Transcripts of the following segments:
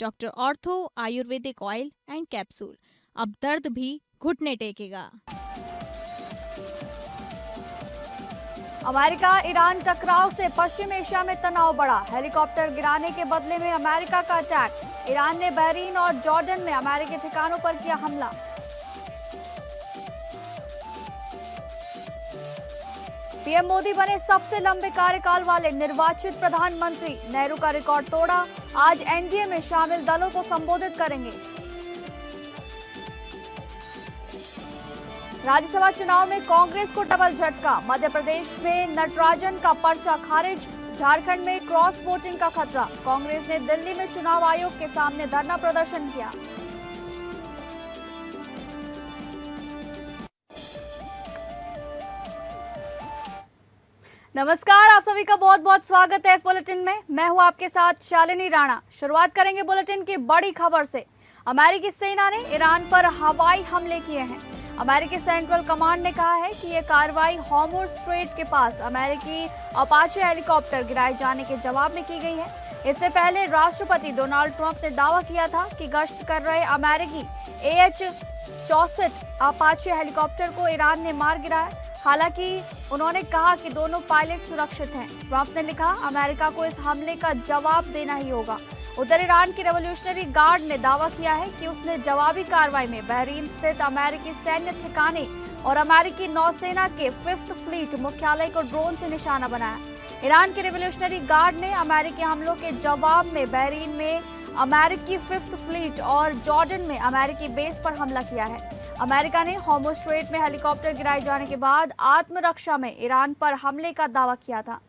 Doctor ortho Ayurvedic oil and capsule. अब दर्द भी घुटने टेकेगा। अमेरिका ईरान टकराव से पश्चिम एशिया में तनाव बढ़ा। हेलीकॉप्टर गिराने के बदले में अमेरिका का अटैक। ईरान ने बहरीन और जॉर्डन में अमेरिकी ठिकानों पर किया हमला। पीएम मोदी बने सबसे लंबे कार्यकाल वाले निर्वाचित प्रधानमंत्री। नेहरू का रिकॉर्ड तोड़ा। आज एनडीए में शामिल दलों को संबोधित करेंगे। राज्यसभा चुनाव में कांग्रेस को डबल झटका। मध्य प्रदेश में नटराजन का पर्चा खारिज। झारखंड में क्रॉस वोटिंग का खतरा। कांग्रेस ने दिल्ली में चुनाव आयोग के सामने धरना प्रदर्शन किया। नमस्कार, आप सभी का बहुत बहुत स्वागत है इस बुलेटिन में। मैं हूं आपके साथ शालिनी राणा। शुरुआत करेंगे बुलेटिन की बड़ी खबर से। अमेरिकी सेना ने ईरान पर हवाई हमले किए हैं। अमेरिकी सेंट्रल कमांड ने कहा है कि यह कार्रवाई हॉर्मुज़ स्ट्रेट के पास अमेरिकी अपाचे हेलीकॉप्टर गिराए जाने के जवाब में की गई है। इससे पहले राष्ट्रपति डोनाल्ड ट्रंप ने दावा किया था कि गश्त कर रहे अमेरिकी AH-64 अपाचे हेलीकॉप्टर को ईरान ने मार गिराया। हालांकि उन्होंने कहा कि दोनों पायलट सुरक्षित हैं। ट्रंप ने लिखा, अमेरिका को इस हमले का जवाब देना ही होगा। उधर ईरान की रेवोल्यूशनरी गार्ड ने दावा किया है कि उसने जवाबी कार्रवाई में बहरीन स्थित अमेरिकी सैन्य ठिकाने और अमेरिकी नौसेना के 5th फ्लीट मुख्यालय को ड्रोन से निशाना बनाया। ईरान के रेवोल्यूशनरी गार्ड ने अमेरिकी हमलों के जवाब में बहरीन में अमेरिकी 5th फ्लीट और जॉर्डन में अमेरिकी बेस पर हमला किया है। अमेरिका ने हॉर्मुज़ स्ट्रेट में हेलीकॉप्टर गिराए जाने के बाद आत्मरक्षा में ईरान पर हमले का दावा किया था।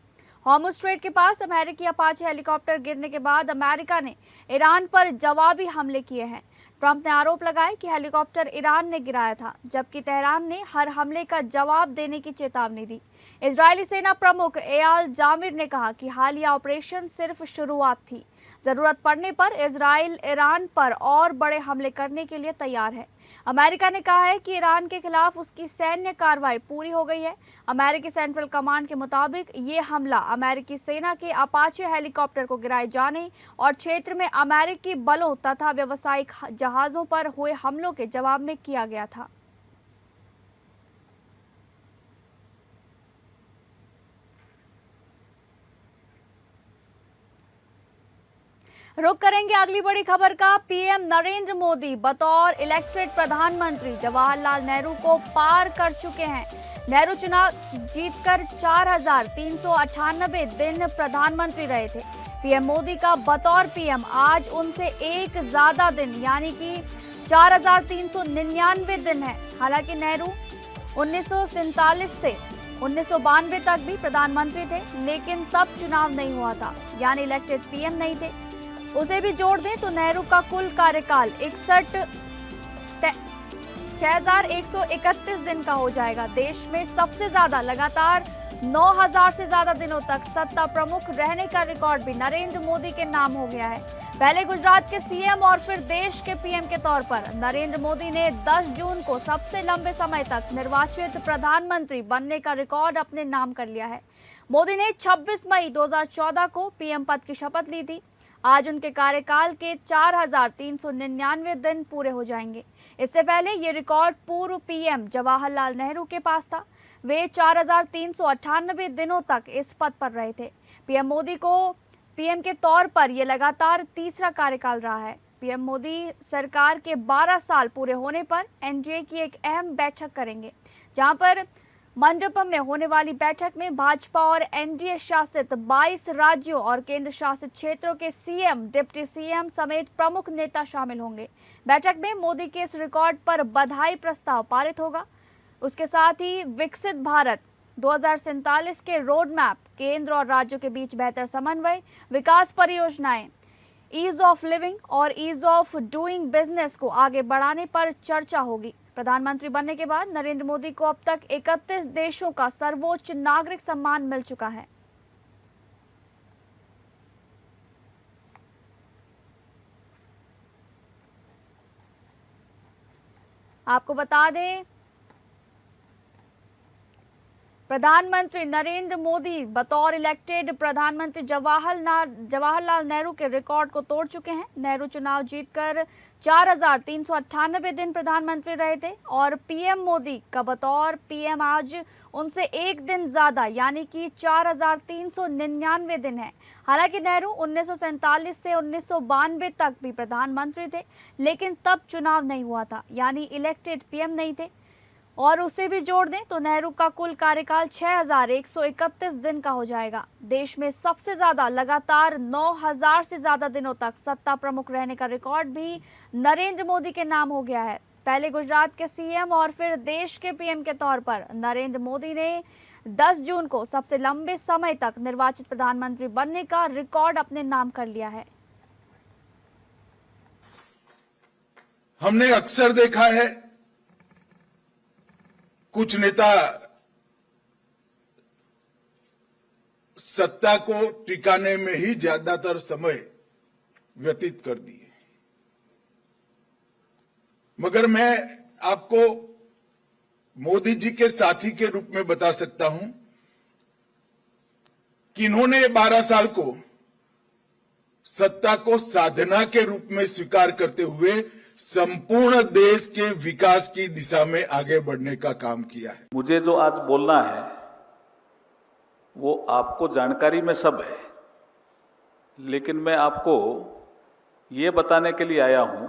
हॉर्मुज़ स्ट्रेट के पास अमेरिकी अपाचे हेलीकॉप्टर गिरने के बाद अमेरिका ने ईरान पर जवाबी हमले किए हैं। ट्रंप ने आरोप लगाया कि हेलीकॉप्टर ईरान ने गिराया था, जबकि तेहरान ने हर हमले का जवाब देने की चेतावनी दी। इजरायली सेना प्रमुख एयाल जामिर ने कहा कि हालिया ऑपरेशन सिर्फ शुरुआत थी। जरूरत पड़ने पर इजराइल ईरान पर और बड़े हमले करने के लिए तैयार है। अमेरिका ने कहा है कि ईरान के खिलाफ उसकी सैन्य कार्रवाई पूरी हो गई है। अमेरिकी सेंट्रल कमांड के मुताबिक ये हमला अमेरिकी सेना के अपाचे हेलीकॉप्टर को गिराए जाने और क्षेत्र में अमेरिकी बलों तथा व्यावसायिक जहाजों पर हुए हमलों के जवाब में किया गया था। रुक करेंगे अगली बड़ी खबर का। पीएम नरेंद्र मोदी बतौर इलेक्टेड प्रधानमंत्री जवाहरलाल नेहरू को पार कर चुके हैं। नेहरू चुनाव जीतकर 4,398 दिन प्रधानमंत्री रहे थे। पीएम मोदी का बतौर पीएम आज उनसे एक ज्यादा दिन यानी कि 4,399 दिन है। हालांकि नेहरू 1947 से 1992 तक भी प्रधानमंत्री थे, लेकिन तब चुनाव नहीं हुआ था, यानी इलेक्टेड पीएम नहीं थे। उसे भी जोड़ दें तो नेहरू का कुल कार्यकाल 6,131 दिन का हो जाएगा। देश में सबसे ज्यादा लगातार 9,000 से ज्यादा दिनों तक सत्ता प्रमुख रहने का रिकॉर्ड भी नरेंद्र मोदी के नाम हो गया है। पहले गुजरात के सीएम और फिर देश के पीएम के तौर पर नरेंद्र मोदी ने 10 जून को सबसे लंबे समय तक निर्वाचित प्रधानमंत्री बनने का रिकॉर्ड अपने नाम कर लिया है। मोदी ने 26 मई 2014 को पीएम पद की शपथ ली थी। आज उनके कार्यकाल के 4,399 दिन पूरे हो जाएंगे। इससे पहले ये रिकॉर्ड पूर्व पीएम जवाहरलाल नेहरू के पास था। वे 4,398 दिनों तक इस पद पर रहे थे। पीएम मोदी को पीएम के तौर पर यह लगातार तीसरा कार्यकाल रहा है। पीएम मोदी सरकार के 12 साल पूरे होने पर एनडीए की एक अहम बैठक करेंगे, जहां पर मंडपम में होने वाली बैठक में भाजपा और एनडीए शासित 22 राज्यों और केंद्र शासित क्षेत्रों के सीएम, डिप्टी सीएम समेत प्रमुख नेता शामिल होंगे। बैठक में मोदी के इस रिकॉर्ड पर बधाई प्रस्ताव पारित होगा। उसके साथ ही विकसित भारत 2047 के रोड मैप, केंद्र और राज्यों के बीच बेहतर समन्वय, विकास परियोजनाएं, ईज ऑफ लिविंग और ईज ऑफ डूइंग बिजनेस को आगे बढ़ाने पर चर्चा होगी। प्रधानमंत्री बनने के बाद नरेंद्र मोदी को अब तक 31 देशों का सर्वोच्च नागरिक सम्मान मिल चुका है। आपको बता दें प्रधानमंत्री नरेंद्र मोदी बतौर इलेक्टेड प्रधानमंत्री जवाहरलाल नेहरू के रिकॉर्ड को तोड़ चुके हैं। नेहरू चुनाव जीतकर 4,398 दिन प्रधानमंत्री रहे थे और पीएम मोदी का बतौर पीएम आज उनसे एक दिन ज्यादा यानी कि 4,399 दिन है। हालांकि नेहरू 1947 से 1992 तक भी प्रधानमंत्री थे, लेकिन तब चुनाव नहीं हुआ था, यानी इलेक्टेड पीएम नहीं थे। और उसे भी जोड़ दें तो नेहरू का कुल कार्यकाल 6,131 दिन का हो जाएगा। देश में सबसे ज्यादा लगातार 9,000 से ज्यादा दिनों तक सत्ता प्रमुख रहने का रिकॉर्ड भी नरेंद्र मोदी के नाम हो गया है। पहले गुजरात के सीएम और फिर देश के पीएम के तौर पर नरेंद्र मोदी ने 10 जून को सबसे लंबे समय तक निर्वाचित प्रधानमंत्री बनने का रिकॉर्ड अपने नाम कर लिया है। हमने अक्सर देखा है कुछ नेता सत्ता को टिकाने में ही ज्यादातर समय व्यतीत कर दिए, मगर मैं आपको मोदी जी के साथी के रूप में बता सकता हूं कि इन्होंने 12 साल को सत्ता को साधना के रूप में स्वीकार करते हुए संपूर्ण देश के विकास की दिशा में आगे बढ़ने का काम किया है। मुझे जो आज बोलना है वो आपको जानकारी में सब है, लेकिन मैं आपको ये बताने के लिए आया हूं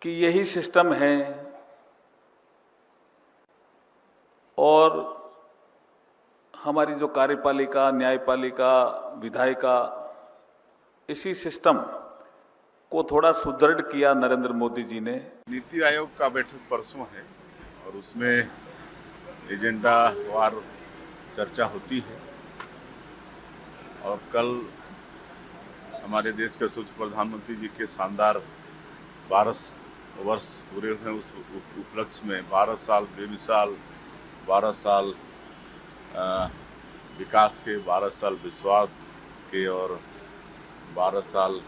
कि यही सिस्टम है और हमारी जो कार्यपालिका, न्यायपालिका, विधायिका, इसी सिस्टम को थोड़ा सुदृढ़ किया नरेंद्र मोदी जी ने। नीति आयोग का बैठक परसों है और उसमें एजेंडा वार चर्चा होती है और कल हमारे देश के यशस्वी प्रधानमंत्री जी के शानदार 12 वर्ष पूरे हुए उस उपलक्ष्य में 12 साल बेमिसाल, 12 साल विकास के, 12 साल विश्वास के और 12 साल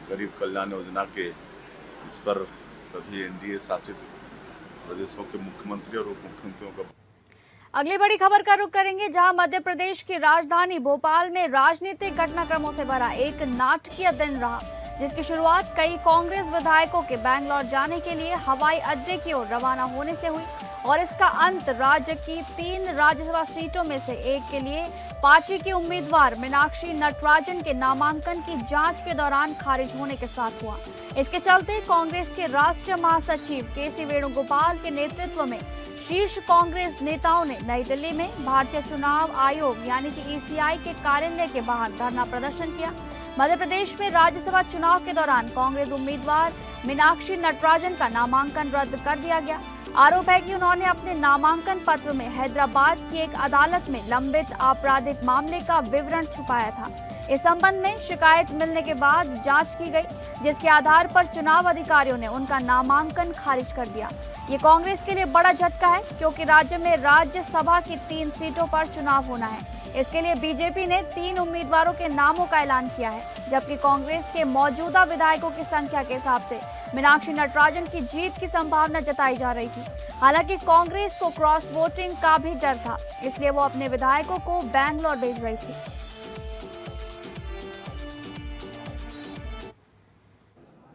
गरीब कल्याण योजना के, इस पर सभी एनडीए शासित प्रदेशों के मुख्यमंत्री और उप मुख्यमंत्रियों का। अगली बड़ी खबर का रुख करेंगे, जहां मध्य प्रदेश की राजधानी भोपाल में राजनीतिक घटनाक्रमों से भरा एक नाटकीय दिन रहा, जिसकी शुरुआत कई कांग्रेस विधायकों के बैंगलोर जाने के लिए हवाई अड्डे की ओर रवाना होने से हुई और इसका अंत राज्य की 3 राज्यसभा सीटों में से एक के लिए पार्टी के उम्मीदवार मीनाक्षी नटराजन के नामांकन की जांच के दौरान खारिज होने के साथ हुआ। इसके चलते कांग्रेस के राष्ट्रीय महासचिव केसी वेणुगोपाल के नेतृत्व में शीर्ष कांग्रेस नेताओं ने नई दिल्ली में भारतीय चुनाव आयोग यानी कि ईसीआई के कार्यालय के बाहर धरना प्रदर्शन किया। मध्य प्रदेश में राज्यसभा चुनाव के दौरान कांग्रेस उम्मीदवार मीनाक्षी नटराजन का नामांकन रद्द कर दिया गया। आरोप है कि उन्होंने अपने नामांकन पत्र में हैदराबाद की एक अदालत में लंबित आपराधिक मामले का विवरण छुपाया था। इस संबंध में शिकायत मिलने के बाद जांच की गई, जिसके आधार पर चुनाव अधिकारियों ने उनका नामांकन खारिज कर दिया। ये कांग्रेस के लिए बड़ा झटका है, क्योंकि राज्य में राज्यसभा की 3 सीटों पर चुनाव होना है। इसके लिए बीजेपी ने 3 उम्मीदवारों के नामों का ऐलान किया है, जबकि कांग्रेस के मौजूदा विधायकों की संख्या के हिसाब से मीनाक्षी नटराजन की जीत की संभावना जताई जा रही थी। हालांकि कांग्रेस को क्रॉस वोटिंग का भी डर था, इसलिए वो अपने विधायकों को बैंगलोर भेज रही थी।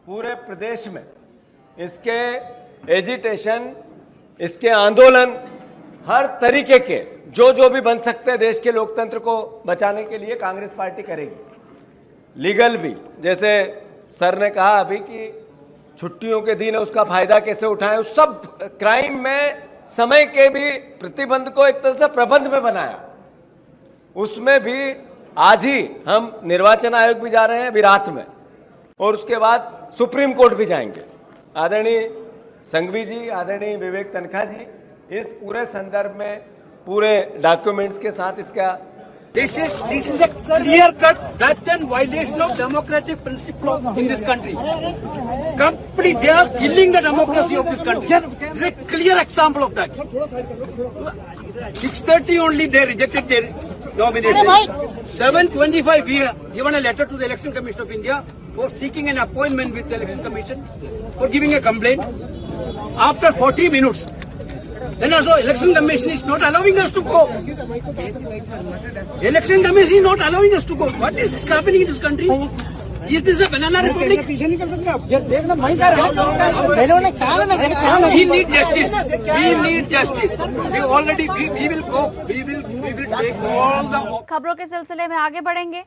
पूरे प्रदेश में इसके एजिटेशन, इसके आंदोलन, हर तरीके के जो भी बन सकते हैं देश के लोकतंत्र को बचाने के लिए कांग्रेस पार्टी करेगी। लीगल भी, जैसे सर ने कहा अभी कि छुट्टियों के दिन उसका फायदा कैसे उठाएं, उस सब क्राइम में समय के भी प्रतिबंध को एक तरह से प्रबंध में बनाया। उसमें भी आज ही हम निर्वाचन आयोग भी जा रहे हैं अभी रात में, और उसके बाद सुप्रीम कोर्ट भी जाएंगे। आदरणीय संघवी जी, आदरणीय विवेक तनखा जी, इस पूरे संदर्भ में पूरे डॉक्यूमेंट्स के साथ इसका This is a clear-cut blatant violation of democratic principle in this country. Complete, they are killing the democracy of this country. This is a clear example of that. 6:30 only they rejected their nomination. 7:25 we have given a letter to the Election Commission of India for seeking an appointment with the Election Commission for giving a complaint. After 40 minutes, Then also election commission is not allowing us to go. Election commission is not allowing us to go. What is happening in this country? Is this a banana republic? We need justice. We need justice. We will go. We will take all the. खबरों के सिलसिले में आगे बढ़ेंगे।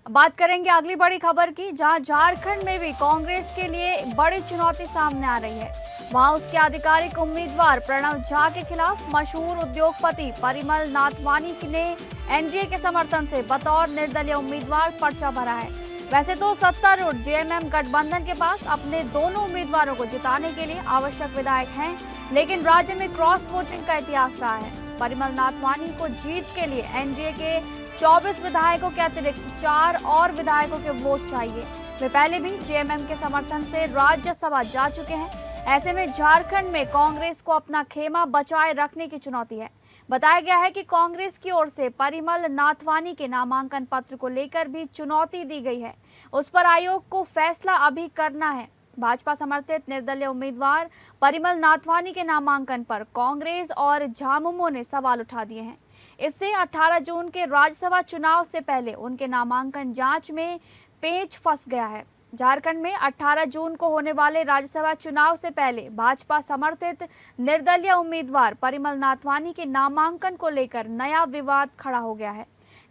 बात करेंगे अगली बड़ी खबर की, जहां झारखंड में भी कांग्रेस के लिए बड़ी चुनौती सामने आ रही है। वहां उसके आधिकारिक उम्मीदवार प्रणव झा के खिलाफ मशहूर उद्योगपति परिमल नाथवानी ने एनडीए के समर्थन से बतौर निर्दलीय उम्मीदवार पर्चा भरा है। वैसे तो सत्तारूढ़ जेएमएम गठबंधन के पास अपने दोनों उम्मीदवारों को जिताने के लिए आवश्यक विधायक हैं, लेकिन राज्य में क्रॉस वोटिंग का इतिहास रहा है। परिमल नाथवानी को जीत के लिए एनडीए के 24 विधायकों के अतिरिक्त 4 और विधायकों के वोट चाहिए। वे पहले भी जेएमएम के समर्थन से राज्यसभा जा चुके हैं। ऐसे में झारखंड में कांग्रेस को अपना खेमा बचाए रखने की चुनौती है। बताया गया है कि कांग्रेस की ओर से परिमल नाथवानी के नामांकन पत्र को लेकर भी चुनौती दी गई है। उस पर आयोग को फैसला अभी करना है। भाजपा समर्थित निर्दलीय उम्मीदवार परिमल नाथवानी के नामांकन पर कांग्रेस और झामुमो ने सवाल उठा दिए हैं। इससे 18 जून के राज्यसभा चुनाव से पहले उनके नामांकन जांच में पेच फंस गया है। झारखंड में 18 जून को होने वाले राज्यसभा चुनाव से पहले भाजपा समर्थित निर्दलीय उम्मीदवार परिमल नाथवानी के नामांकन को लेकर नया विवाद खड़ा हो गया है।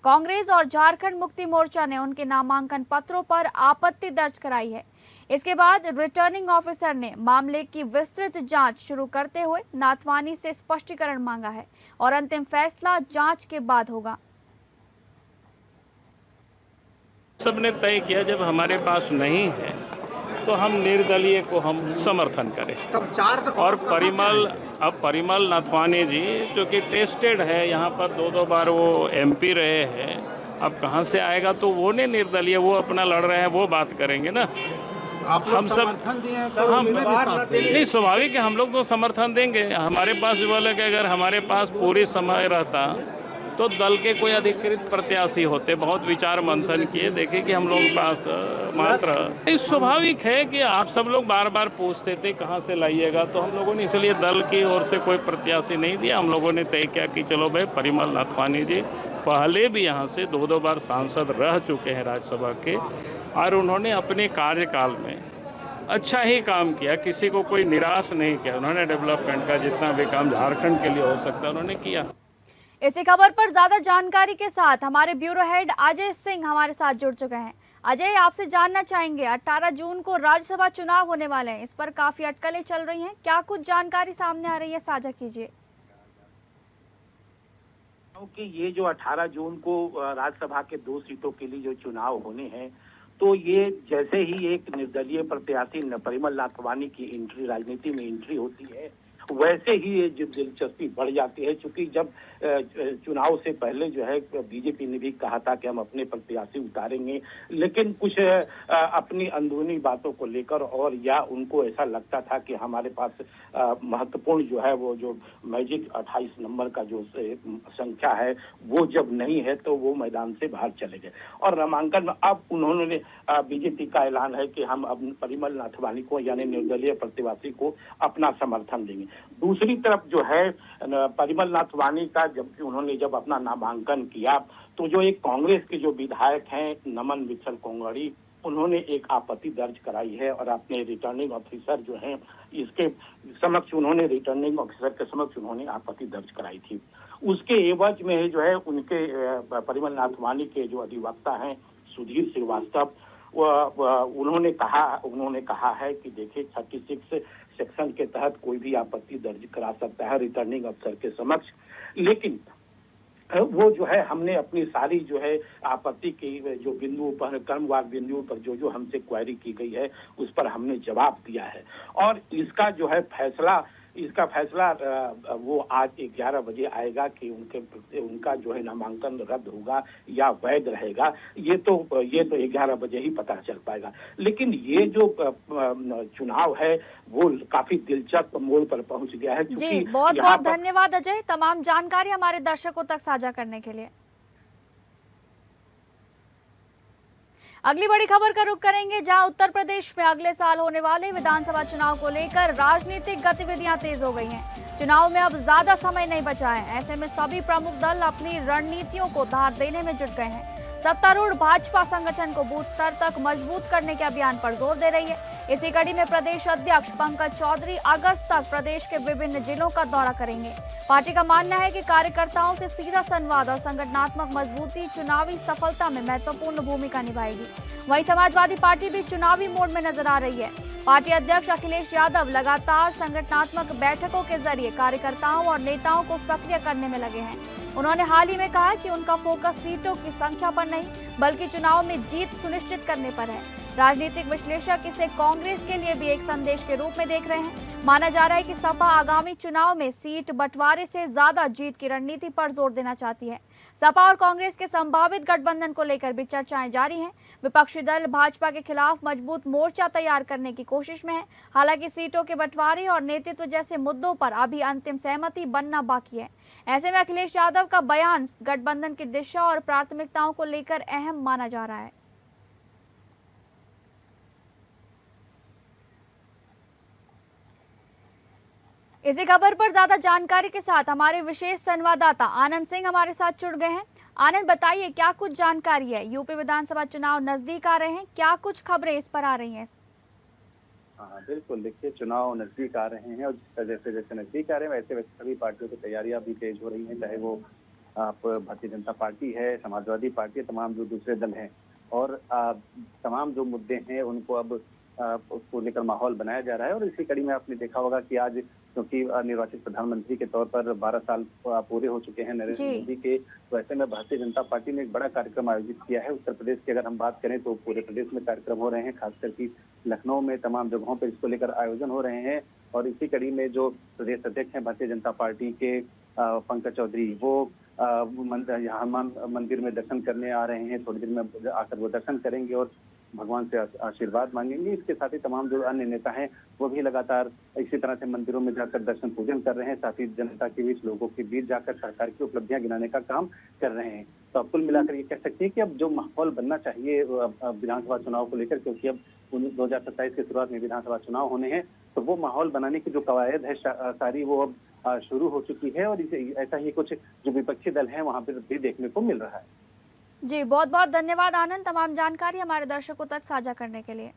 कांग्रेस और झारखंड मुक्ति मोर्चा ने उनके नामांकन पत्रों पर आपत्ति दर्ज कराई है। इसके बाद रिटर्निंग ऑफिसर ने मामले की विस्तृत जांच शुरू करते हुए नाथवानी से स्पष्टीकरण मांगा है और अंतिम फैसला जांच के बाद होगा। सबने तय किया जब हमारे पास नहीं है तो हम निर्दलीय को हम समर्थन करें। और परिमल नाथवानी जी जो कि टेस्टेड है, यहाँ पर 2 बार वो एमपी रहे हैं, अब कहाँ से आएगा, तो वो नहीं निर्दलीय, वो अपना लड़ रहे हैं, वो बात करेंगे ना। हम सब हम नहीं, स्वाभाविक है, हम लोग तो समर्थन देंगे। हमारे पास बोले कि अगर हमारे पास पूरी समय रहता तो दल के कोई अधिकृत प्रत्याशी होते, बहुत विचार मंथन किए, देखे कि हम लोग पास मात्र स्वाभाविक है कि आप सब लोग बार बार पूछते थे कहाँ से लाइएगा, तो हम लोगों ने इसलिए दल की ओर से कोई प्रत्याशी नहीं दिया। हम लोगों ने तय किया कि चलो भाई परिमल नाथवानी जी पहले भी यहाँ से 2 बार सांसद रह चुके हैं राज्यसभा के, और उन्होंने अपने कार्यकाल में अच्छा ही काम किया, किसी को कोई निराश नहीं किया। उन्होंने डेवलपमेंट का जितना भी काम झारखंड के लिए हो सकता है उन्होंने किया। इसी खबर पर ज्यादा जानकारी के साथ हमारे ब्यूरो हेड अजय सिंह हमारे साथ जुड़ चुके हैं। अजय, आपसे जानना चाहेंगे, 18 जून को राज्यसभा चुनाव होने वाले हैं, इस पर काफी अटकलें चल रही हैं, क्या कुछ जानकारी सामने आ रही है, साझा कीजिए। कि ये जो 18 जून को राज्यसभा के 2 सीटों के लिए जो चुनाव होने हैं, तो ये जैसे ही एक निर्दलीय प्रत्याशी परिमल नाथवानी की एंट्री राजनीति में एंट्री होती है, वैसे ही ये जो दिलचस्पी बढ़ जाती है। क्योंकि जब चुनाव से पहले जो है बीजेपी ने भी कहा था कि हम अपने प्रत्याशी उतारेंगे, लेकिन कुछ अपनी अंदरूनी बातों को लेकर और या उनको ऐसा लगता था कि हमारे पास महत्वपूर्ण जो है वो जो मैजिक 28 नंबर का जो संख्या है वो जब नहीं है तो वो मैदान से बाहर चले गए। और नामांकन में अब उन्होंने बीजेपी का ऐलान है कि हम अब परिमल नाथवानी को यानी निर्दलीय प्रत्याशी को अपना समर्थन देंगे। दूसरी तरफ जो है परिमल नाथवानी का जब अपना नामांकन किया तो जो एक कांग्रेस के जो विधायक हैं नमन विठल कोंगड़ी, उन्होंने एक आपत्ति दर्ज कराई है और अपने रिटर्निंग ऑफिसर जो हैं इसके समक्ष उन्होंने रिटर्निंग ऑफिसर के समक्ष उन्होंने आपत्ति दर्ज कराई थी। उसके एवज में जो है उनके परिमल नाथवानी के जो अधिवक्ता हैं सुधीर श्रीवास्तव, उन्होंने कहा है कि देखिए 36 सेक्शन के तहत कोई भी आपत्ति दर्ज करा सकता है रिटर्निंग अफसर के समक्ष, लेकिन वो जो है हमने अपनी सारी जो है आपत्ति की जो बिंदुओं पर क्रमवार बिंदुओं पर जो हमसे क्वेरी की गई है उस पर हमने जवाब दिया है और इसका फैसला वो आज 11 बजे आएगा कि उनका जो है नामांकन रद्द होगा या वैध रहेगा। ये तो 11 बजे ही पता चल पाएगा। लेकिन ये जो चुनाव है वो काफी दिलचस्प मोड़ पर पहुंच गया है। जी, बहुत बहुत धन्यवाद अजय, तमाम जानकारी हमारे दर्शकों तक साझा करने के लिए। अगली बड़ी खबर का रुख करेंगे, जहां उत्तर प्रदेश में अगले साल होने वाले विधानसभा चुनाव को लेकर राजनीतिक गतिविधियां तेज हो गई हैं। चुनाव में अब ज्यादा समय नहीं बचा है। ऐसे में सभी प्रमुख दल अपनी रणनीतियों को धार देने में जुट गए हैं। सत्तारूढ़ भाजपा संगठन को बूथ स्तर तक मजबूत करने के अभियान पर जोर दे रही है। इसी कड़ी में प्रदेश अध्यक्ष पंकज चौधरी अगस्त तक प्रदेश के विभिन्न जिलों का दौरा करेंगे। पार्टी का मानना है कि कार्यकर्ताओं से सीधा संवाद और संगठनात्मक मजबूती चुनावी सफलता में महत्वपूर्ण भूमिका निभाएगी। वहीं समाजवादी पार्टी भी चुनावी मोड में नजर आ रही है। पार्टी अध्यक्ष अखिलेश यादव लगातार संगठनात्मक बैठकों के जरिए कार्यकर्ताओं और नेताओं को सक्रिय करने में लगे हैं। उन्होंने हाल ही में कहा कि उनका फोकस सीटों की संख्या पर नहीं बल्कि चुनाव में जीत सुनिश्चित करने पर है। राजनीतिक विश्लेषक इसे कांग्रेस के लिए भी एक संदेश के रूप में देख रहे हैं। माना जा रहा है कि सपा आगामी चुनाव में सीट बंटवारे से ज्यादा जीत की रणनीति पर जोर देना चाहती है। सपा और कांग्रेस के संभावित गठबंधन को लेकर भी चर्चाएं जारी हैं। विपक्षी दल भाजपा के खिलाफ मजबूत मोर्चा तैयार करने की कोशिश में है। हालांकि सीटों के बंटवारे और नेतृत्व जैसे मुद्दों पर अभी अंतिम सहमति बनना बाकी है। ऐसे में अखिलेश यादव का बयान गठबंधन की दिशा और प्राथमिकताओं को लेकर अहम माना जा रहा है। इसी खबर पर ज्यादा जानकारी के साथ हमारे विशेष संवाददाता आनंद सिंह हमारे साथ जुड़ गए हैं। आनंद, बताइए क्या कुछ जानकारी है? यूपी विधानसभा चुनाव नजदीक आ रहे हैं, क्या कुछ खबरें इस पर आ रही हैं? हाँ बिल्कुल, देखिए चुनाव नजदीक आ रहे हैं और जैसे जैसे नजदीक आ रहे हैं वैसे वैसे सभी पार्टियों की तैयारियां भी तेज हो रही हैं, चाहे वो आप भारतीय जनता पार्टी है, समाजवादी पार्टी है, तमाम जो दूसरे दल हैं और तमाम जो मुद्दे हैं उनको अब उसको लेकर माहौल बनाया जा रहा है। और इसी कड़ी में आपने देखा होगा कि आज क्योंकि निर्वाचित प्रधानमंत्री के तौर पर 12 साल पूरे हो चुके हैं नरेंद्र मोदी के, तो ऐसे में भारतीय जनता पार्टी ने एक बड़ा कार्यक्रम आयोजित किया है। उत्तर प्रदेश की अगर हम बात करें तो पूरे प्रदेश में कार्यक्रम हो रहे हैं, खासकर कि लखनऊ में तमाम जगहों पर इसको लेकर आयोजन हो रहे हैं। और इसी कड़ी में जो प्रदेश अध्यक्ष हैं भारतीय जनता पार्टी के पंकज चौधरी, वो यहाँ मंदिर में दर्शन करने आ रहे हैं। थोड़ी देर में आकर वो दर्शन करेंगे और भगवान से आशीर्वाद मांगेंगे। इसके साथ ही तमाम जो अन्य नेता हैं वो भी लगातार इसी तरह से मंदिरों में जाकर दर्शन पूजन कर रहे हैं, साथ ही जनता के बीच, लोगों के बीच जाकर सरकार की उपलब्धियां गिनाने का काम कर रहे हैं। तो अब कुल मिलाकर ये कह सकते हैं कि अब जो माहौल बनना चाहिए विधानसभा चुनाव को लेकर, क्योंकि अब 2027 की शुरुआत में विधानसभा चुनाव होने हैं, तो वो माहौल बनाने की जो कवायद है सारी वो अब शुरू हो चुकी है। और ऐसा ही कुछ जो विपक्षी दल है वहां पर भी देखने को मिल रहा है। जी, बहुत बहुत धन्यवाद आनंद, तमाम जानकारी हमारे दर्शकों तक साझा करने के लिए।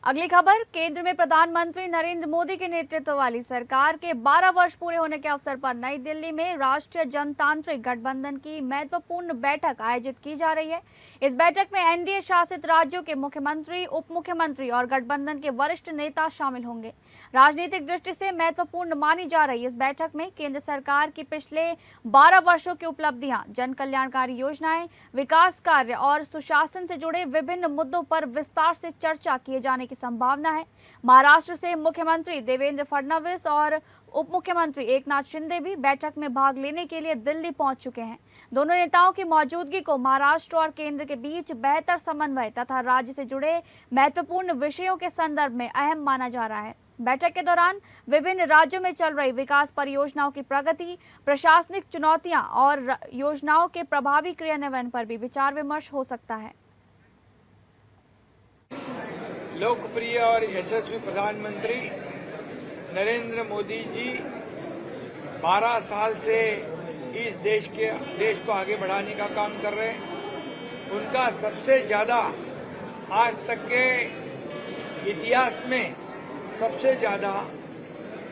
अगली खबर, केंद्र में प्रधानमंत्री नरेंद्र मोदी के नेतृत्व वाली सरकार के 12 वर्ष पूरे होने के अवसर पर नई दिल्ली में राष्ट्रीय जनतांत्रिक गठबंधन की महत्वपूर्ण बैठक आयोजित की जा रही है। इस बैठक में एनडीए शासित राज्यों के मुख्यमंत्री, उप मुख्यमंत्री और गठबंधन के वरिष्ठ नेता शामिल होंगे। राजनीतिक दृष्टि से महत्वपूर्ण मानी जा रही इस बैठक में केंद्र सरकार की पिछले 12 वर्षों की उपलब्धियां, जन कल्याणकारी योजनाएं, विकास कार्य और सुशासन से जुड़े विभिन्न मुद्दों पर विस्तार से चर्चा किए जाने की संभावना है। महाराष्ट्र से मुख्यमंत्री देवेंद्र फडणवीस और उप मुख्यमंत्री एकनाथ शिंदे भी बैठक में भाग लेने के लिए दिल्ली पहुंच चुके हैं। दोनों नेताओं की मौजूदगी को महाराष्ट्र और केंद्र के बीच बेहतर समन्वय तथा राज्य से जुड़े महत्वपूर्ण विषयों के संदर्भ में अहम माना जा रहा है। बैठक के दौरान विभिन्न राज्यों में चल रही विकास परियोजनाओं की प्रगति, प्रशासनिक चुनौतियां और योजनाओं के प्रभावी क्रियान्वयन पर भी विचार विमर्श हो सकता है। लोकप्रिय और यशस्वी प्रधानमंत्री नरेंद्र मोदी जी 12 साल से इस देश को आगे बढ़ाने का काम कर रहे हैं। उनका सबसे ज्यादा आज तक के इतिहास में सबसे ज्यादा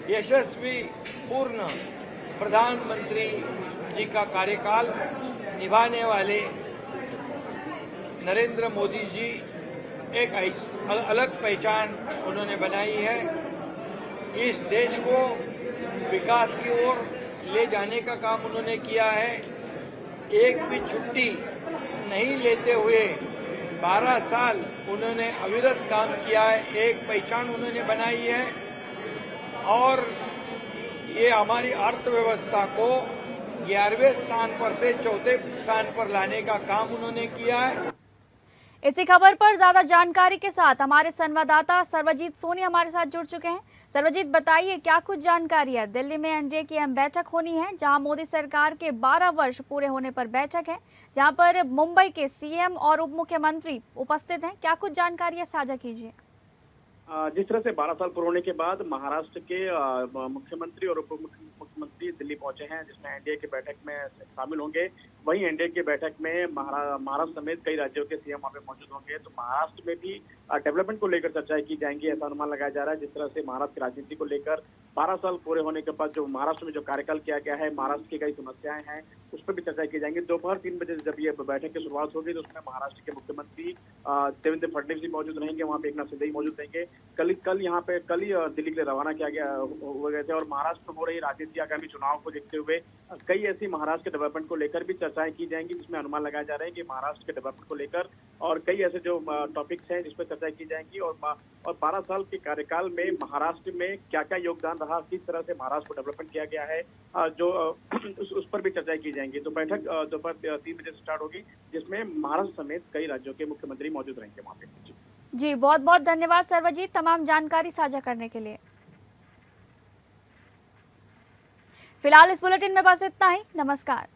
यशस्वी पूर्ण प्रधानमंत्री जी का कार्यकाल निभाने वाले नरेंद्र मोदी जी एक अलग पहचान उन्होंने बनाई है। इस देश को विकास की ओर ले जाने का काम उन्होंने किया है। एक भी छुट्टी नहीं लेते हुए 12 साल उन्होंने अविरत काम किया है, एक पहचान उन्होंने बनाई है और ये हमारी अर्थव्यवस्था को 11वें स्थान पर से 4थे स्थान पर लाने का काम उन्होंने किया है। इसी खबर पर ज्यादा जानकारी के साथ हमारे संवाददाता सर्वजीत सोनी हमारे साथ जुड़ चुके हैं। सर्वजीत, बताइए क्या कुछ जानकारी है। दिल्ली में एनडीए की अहम बैठक होनी है, जहां मोदी सरकार के 12 वर्ष पूरे होने पर बैठक है, जहां पर मुंबई के सीएम और उप मुख्यमंत्री उपस्थित हैं। क्या कुछ जानकारी है, साझा कीजिए। जिस तरह से 12 साल पूरे होने के बाद महाराष्ट्र के मुख्यमंत्री और उप मुख्यमंत्री दिल्ली पहुंचे हैं, जिसमें एनडीए की बैठक में शामिल होंगे, वहीं एनडीए की बैठक में महाराष्ट्र समेत कई राज्यों के सीएम वहां पे मौजूद होंगे। तो महाराष्ट्र में भी डेवलपमेंट को लेकर चर्चाएं की जाएंगी, ऐसा अनुमान लगाया जा रहा है। जिस तरह से महाराष्ट्र की राजनीति को लेकर 12 साल पूरे होने के बाद जो महाराष्ट्र में जो कार्यकाल किया गया है, महाराष्ट्र की कई समस्याएं हैं, उस पर भी चर्चा की जाएंगी। दोपहर 3 बजे जब ये बैठक की शुरुआत होगी तो उसमें महाराष्ट्र के मुख्यमंत्री देवेंद्र फडणवीस भी मौजूद रहेंगे, वहाँ पे एकनाथ शिंदे ही मौजूद रहेंगे। कल ही दिल्ली के लिए रवाना किया गया हो गए थे। और महाराष्ट्र में हो रही राजनीति, आगामी चुनाव को देखते हुए कई ऐसी महाराष्ट्र के डेवलपमेंट को लेकर भी चर्चाएं की जाएंगी, जिसमें अनुमान लगाया जा रहा है कि महाराष्ट्र के डेवलपमेंट को लेकर और कई ऐसे जो टॉपिक्स हैं जिस पर चर्चा की जाएंगी। और 12 साल के कार्यकाल में महाराष्ट्र में क्या क्या योगदान रहा, किस तरह से महाराष्ट्र को डेवलपमेंट किया गया है, जो उस पर भी चर्चाएं की जाएंगी। तो बैठक दोपहर 3 बजे से स्टार्ट होगी, जिसमें महाराष्ट्र समेत कई राज्यों के मुख्यमंत्री मौजूद रहेंगे वहाँ पे। जी, बहुत बहुत धन्यवाद सर्वजीत, तमाम जानकारी साझा करने के लिए। फिलहाल इस बुलेटिन में बस इतना ही। नमस्कार।